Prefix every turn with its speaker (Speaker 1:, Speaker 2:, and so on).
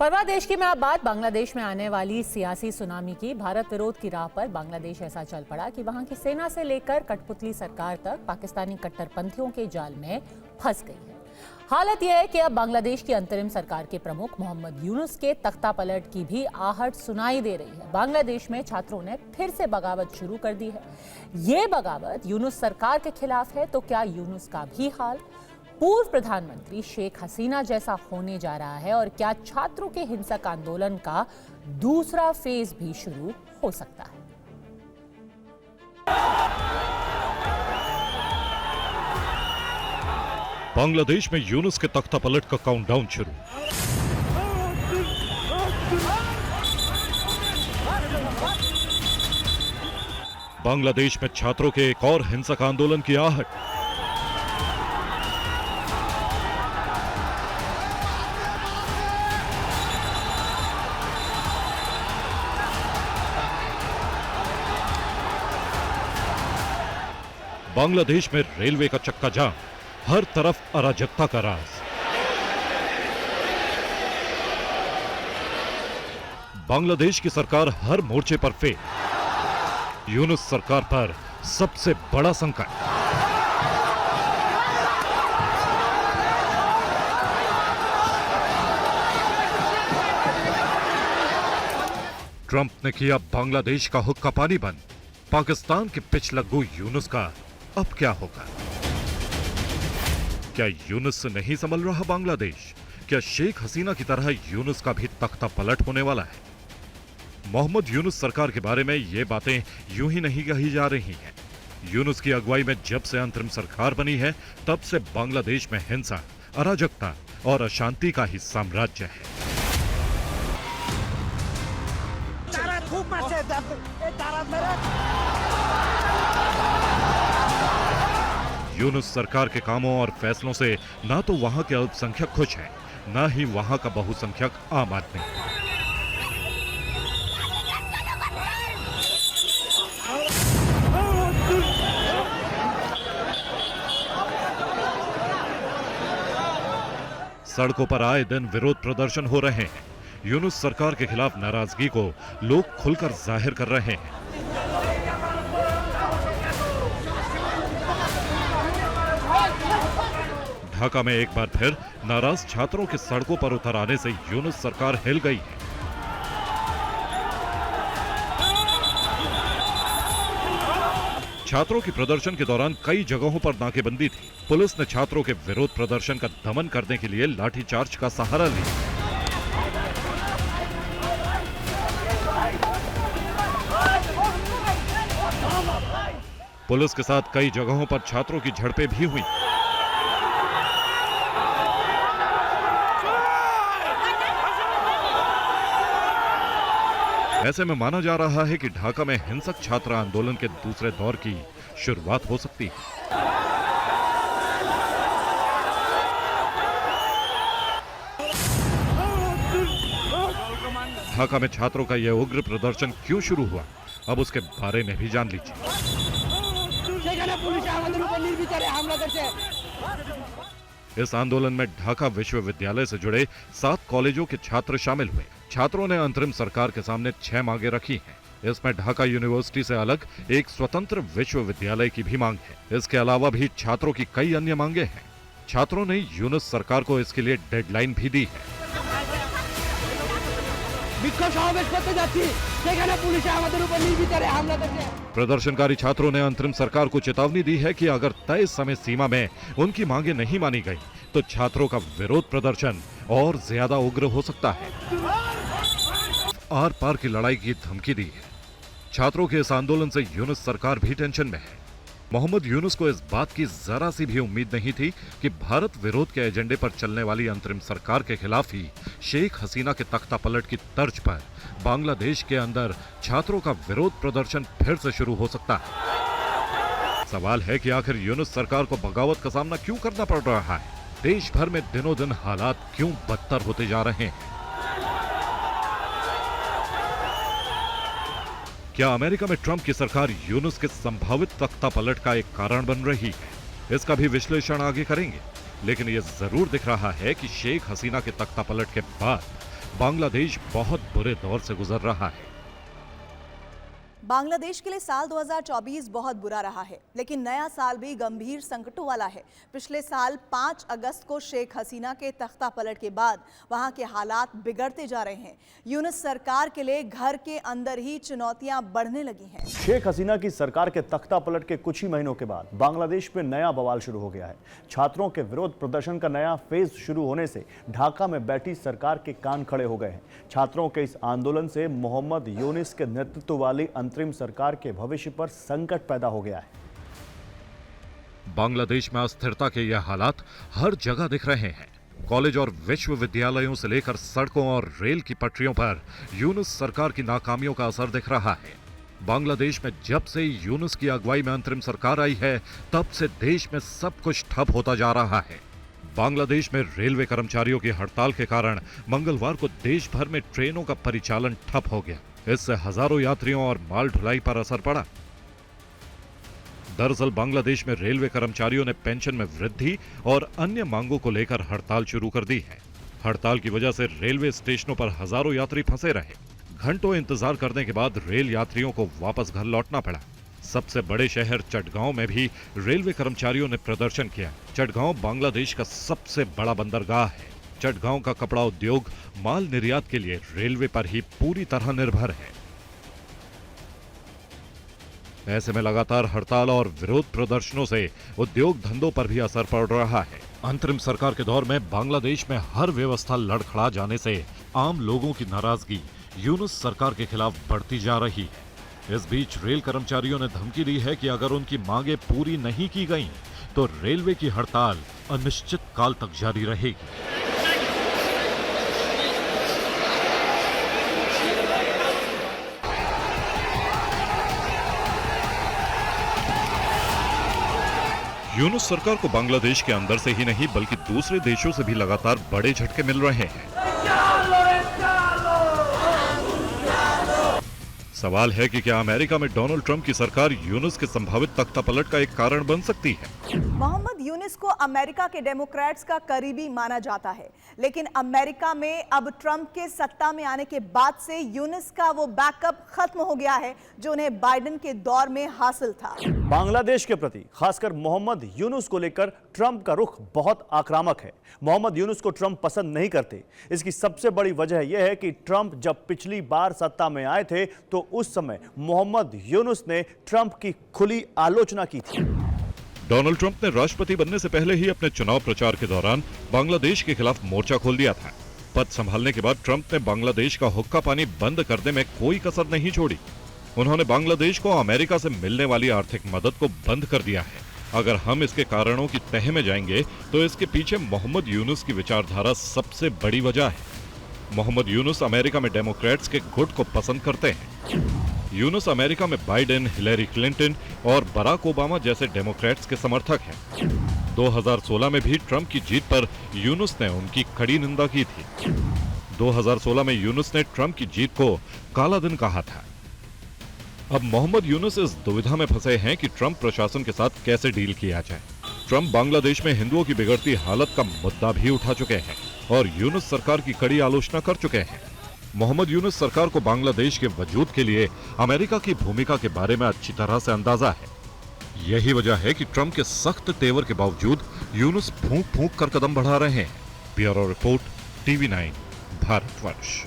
Speaker 1: बांग्लादेश की मैं अब बात बांग्लादेश में आने वाली सियासी सुनामी की। भारत विरोध की राह पर बांग्लादेश ऐसा चल पड़ा कि वहां की सेना से लेकर कठपुतली सरकार तक पाकिस्तानी कट्टरपंथियों के जाल में फंस गई है। हालत यह है कि अब बांग्लादेश की अंतरिम सरकार के प्रमुख मोहम्मद यूनुस के तख्ता पलट की भी आहट सुनाई दे रही है। बांग्लादेश में छात्रों ने फिर से बगावत शुरू कर दी है। ये बगावत यूनुस सरकार के खिलाफ है, तो क्या यूनुस का भी हाल पूर्व प्रधानमंत्री शेख हसीना जैसा होने जा रहा है? और क्या छात्रों के हिंसक आंदोलन का दूसरा फेज भी शुरू हो सकता है?
Speaker 2: बांग्लादेश में यूनुस के तख्ता पलट का काउंटडाउन शुरू। बांग्लादेश में छात्रों के एक और हिंसक आंदोलन की आहट। बांग्लादेश में रेलवे का चक्का जाम, हर तरफ अराजकता का राज। बांग्लादेश की सरकार हर मोर्चे पर फेल। यूनुस सरकार पर सबसे बड़ा संकट। ट्रंप ने किया बांग्लादेश का हुक्का पानी बंद। पाकिस्तान के पिछलग्गू यूनुस का अब क्या होगा? क्या यूनुस से नहीं संभल रहा बांग्लादेश? क्या शेख हसीना की तरह यूनुस का भी तख्ता पलट होने वाला है? मोहम्मद यूनुस सरकार के बारे में ये बातें यूं ही नहीं कही जा रही हैं। यूनुस की अगुवाई में जब से अंतरिम सरकार बनी है, तब से बांग्लादेश में हिंसा, अराजकता और अशांति का ही साम्राज्य है। यूनुस सरकार के कामों और फैसलों से ना तो वहां के अल्पसंख्यक खुश हैं, ना ही वहां का बहुसंख्यक आम आदमी। सड़कों पर आए दिन विरोध प्रदर्शन हो रहे हैं। यूनुस सरकार के खिलाफ नाराजगी को लोग खुलकर जाहिर कर रहे हैं। ढाका में एक बार फिर नाराज छात्रों के सड़कों पर उतर आने से यूनुस सरकार हिल गई है। छात्रों के प्रदर्शन के दौरान कई जगहों पर नाकेबंदी थी। पुलिस ने छात्रों के विरोध प्रदर्शन का दमन करने के लिए लाठीचार्ज का सहारा लिया। पुलिस के साथ कई जगहों पर छात्रों की झड़पें भी हुई। ऐसे में माना जा रहा है कि ढाका में हिंसक छात्र आंदोलन के दूसरे दौर की शुरुआत हो सकती है। ढाका में छात्रों का यह उग्र प्रदर्शन क्यों शुरू हुआ, अब उसके बारे में भी जान लीजिए। इस आंदोलन में ढाका विश्वविद्यालय से जुड़े 7 कॉलेजों के छात्र शामिल हुए। छात्रों ने अंतरिम सरकार के सामने 6 मांगे रखी हैं। इसमें ढाका यूनिवर्सिटी से अलग एक स्वतंत्र विश्वविद्यालय की भी मांग है। इसके अलावा भी छात्रों की कई अन्य मांगे हैं। छात्रों ने यूनुस सरकार को इसके लिए डेडलाइन भी दी है। प्रदर्शनकारी छात्रों ने अंतरिम सरकार को चेतावनी दी है कि अगर तय समय सीमा में उनकी मांगे नहीं मानी गई तो छात्रों का विरोध प्रदर्शन और ज्यादा उग्र हो सकता है। आर पार की लड़ाई की धमकी दी है। छात्रों के इस आंदोलन से यूनुस सरकार भी टेंशन में है। मोहम्मद यूनुस को इस बात की जरा सी भी उम्मीद नहीं थी कि भारत विरोध के एजेंडे पर चलने वाली अंतरिम सरकार के खिलाफ ही शेख हसीना के तख्ता पलट की तर्ज पर बांग्लादेश के अंदर छात्रों का विरोध प्रदर्शन फिर से शुरू हो सकता है। सवाल है कि आखिर यूनुस सरकार को बगावत का सामना क्यों करना पड़ रहा है? देश भर में दिनों दिन हालात क्यों बदतर होते जा रहे हैं? क्या अमेरिका में ट्रंप की सरकार यूनुस के संभावित तख्ता पलट का एक कारण बन रही है? इसका भी विश्लेषण आगे करेंगे। लेकिन यह जरूर दिख रहा है कि शेख हसीना के तख्ता पलट के बाद बांग्लादेश बहुत बुरे दौर से गुजर रहा है।
Speaker 3: बांग्लादेश के लिए साल 2024 बहुत बुरा रहा है, लेकिन नया साल भी गंभीर संकटों वाला है। पिछले साल 5 अगस्त को शेख हसीना के तख्ता पलट के बाद वहां के हालात बिगड़ते जा रहे हैं। यूनुस सरकार के लिए घर के अंदर ही चुनौतियां बढ़ने लगी हैं।
Speaker 4: शेख हसीना की सरकार के तख्ता पलट के कुछ ही महीनों के बाद बांग्लादेश में नया बवाल शुरू हो गया है। छात्रों के विरोध प्रदर्शन का नया फेज शुरू होने से ढाका में बैठी सरकार के कान खड़े हो गए हैं। छात्रों के इस आंदोलन से मोहम्मद यूनुस के नेतृत्व वाली अंतरिम सरकार के भविष्य पर संकट पैदा हो गया है।
Speaker 2: बांग्लादेश में अस्थिरता के यह हालात हर जगह दिख रहे हैं। कॉलेज और विश्वविद्यालयों से लेकर सड़कों और रेल की पटरियों पर यूनुस सरकार की नाकामियों का असर दिख रहा है। बांग्लादेश में जब से यूनुस की अगुवाई में अंतरिम सरकार आई है, तब से देश में सब कुछ ठप होता जा रहा है। बांग्लादेश में रेलवे कर्मचारियों की हड़ताल के कारण मंगलवार को देश भर में ट्रेनों का परिचालन ठप हो गया। इससे हजारों यात्रियों और माल ढुलाई पर असर पड़ा। दरअसल बांग्लादेश में रेलवे कर्मचारियों ने पेंशन में वृद्धि और अन्य मांगों को लेकर हड़ताल शुरू कर दी है। हड़ताल की वजह से रेलवे स्टेशनों पर हजारों यात्री फंसे रहे। घंटों इंतजार करने के बाद रेल यात्रियों को वापस घर लौटना पड़ा। सबसे बड़े शहर चटगांव में भी रेलवे कर्मचारियों ने प्रदर्शन किया। चटगांव बांग्लादेश का सबसे बड़ा बंदरगाह है। चटगांव का कपड़ा उद्योग माल निर्यात के लिए रेलवे पर ही पूरी तरह निर्भर है। ऐसे में लगातार हड़ताल और विरोध प्रदर्शनों से उद्योग धंधों पर भी असर पड़ रहा है। अंतरिम सरकार के दौर में बांग्लादेश में हर व्यवस्था लड़खड़ा जाने से आम लोगों की नाराजगी यूनुस सरकार के खिलाफ बढ़ती जा रही है। इस बीच रेल कर्मचारियों ने धमकी दी है कि अगर उनकी मांगें पूरी नहीं की गईं, तो रेलवे की हड़ताल अनिश्चित काल तक जारी रहेगी। यूनुस सरकार को बांग्लादेश के अंदर से ही नहीं बल्कि दूसरे देशों से भी लगातार बड़े झटके मिल रहे हैं। सवाल है कि क्या अमेरिका में डोनाल्ड ट्रंप की सरकार यूनुस के संभावित तख्तापलट का एक कारण बन सकती है?
Speaker 3: मोहम्मद यूनुस को अमेरिका के डेमोक्रेट्स का करीबी माना जाता है, लेकिन अमेरिका में अब ट्रंप के सत्ता में आने के बाद से यूनुस का वो बैकअप खत्म हो गया है जो उन्हें बाइडेन के दौर में हासिल था।
Speaker 4: बांग्लादेश के प्रति खासकर मोहम्मद यूनुस को लेकर ट्रंप का रुख बहुत आक्रामक है। मोहम्मद यूनुस को ट्रंप पसंद नहीं करते। इसकी सबसे बड़ी वजह यह है कि ट्रंप जब पिछली बार सत्ता में आए थे तो उस समय मोहम्मद यूनुस ने ट्रंप की खुली आलोचना की थी।
Speaker 2: डोनाल्ड ट्रंप ने राष्ट्रपति बनने से पहले ही अपने चुनाव प्रचार के दौरान बांग्लादेश के खिलाफ मोर्चा खोल दिया था। पद संभालने के बाद ट्रंप ने बांग्लादेश का हुक्का पानी बंद करने में कोई कसर नहीं छोड़ी। उन्होंने बांग्लादेश को अमेरिका से मिलने वाली आर्थिक मदद को बंद कर दिया है। अगर हम इसके कारणों की तह में जाएंगे तो इसके पीछे मोहम्मद यूनुस की विचारधारा सबसे बड़ी वजह है। मोहम्मद यूनुस अमेरिका में डेमोक्रेट्स के गुट को पसंद करते हैं। यूनुस अमेरिका में बाइडेन, हिलेरी क्लिंटन और बराक ओबामा जैसे डेमोक्रेट्स के समर्थक हैं। 2016 में भी ट्रंप की जीत पर यूनुस ने उनकी कड़ी निंदा की थी। 2016 में यूनुस ने ट्रंप की जीत को काला दिन कहा था। अब मोहम्मद यूनुस इस दुविधा में फंसे हैं कि ट्रंप प्रशासन के साथ कैसे डील किया जाए। ट्रंप बांग्लादेश में हिंदुओं की बिगड़ती हालत का मुद्दा भी उठा चुके हैं और यूनुस सरकार की कड़ी आलोचना कर चुके हैं। मोहम्मद यूनुस सरकार को बांग्लादेश के वजूद के लिए अमेरिका की भूमिका के बारे में अच्छी तरह से अंदाजा है। यही वजह है कि ट्रंप के सख्त तेवर के बावजूद यूनुस फूंक फूंक कर कदम बढ़ा रहे हैं। Bureau report, TV9, Bharatvarsh.